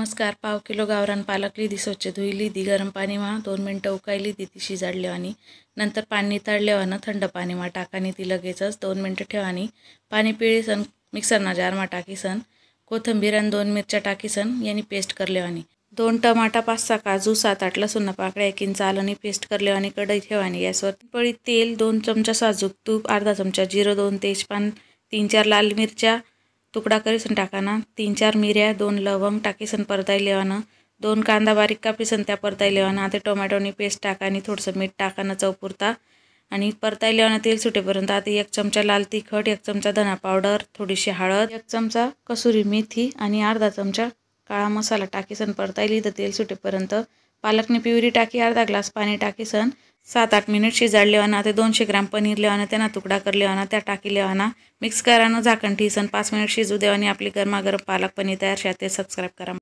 नमस्कार. पाव किलो गावरान पालक ली स्वच्छ धुईली दी गरम पाणीमा 2 मिनटं उकायली ती शिजाडली आणि नंतर पाणी तळल्यावर थंड पाणीमा टाकानी ती लगेचच 2 मिनटं ठेवानी पाणी पिळीसन मिक्सरना जारमा टाकीसन कोथिंबीर आणि 2 मिरच्या टाकीसन यानी पेस्ट करलेवानी 2 टमाटा 5-6 काजू 7-8 लसूण पाकळ्या 1 इंच आलनी पेस्ट करलेवानी कढई ठेवानी गॅसवर पळी तेल 2 चमचा साजूक तूप अर्धा चमचा जिरं 2 तेजपान 3-4 लाल मिरच्या तुकडा करीसन टाकाना 3-4 मिऱ्या 2 लवंग टाकीसन परताई लेवाना 2 कांदा बारीक कापीसन त्या परताई लेवाना आता टोमॅटोनी पेस्ट टाकानी थोडंसं मीठ टाकाना चवपुरता आणि परताई लेवाना तेल सुटेपर्यंत आता 1 चमचा लाल तिखट 1 चमचा धना पावडर थोडीशी हळद 1 चमचा कसुरी मेथी आणि अर्धा चमचा काळा मसाला टाकीसन परताईली तर तेल सुटेपर्यंत पालकनी प्युरी टाकी अर्धा ग्लास पाणी टाकीसन 7-8 मिनिट शिजाड लेवाना आता 200 ग्राम पनीर लेवाना त्यांना तुकडा कर लेवाना त्या टाकी लेवाना मिक्स कराना झाकण ठेसन 5 मिनिट शिजू देवानी आपली गरमागरम पालक पनीर तयार. ते सबस्क्राइब करा.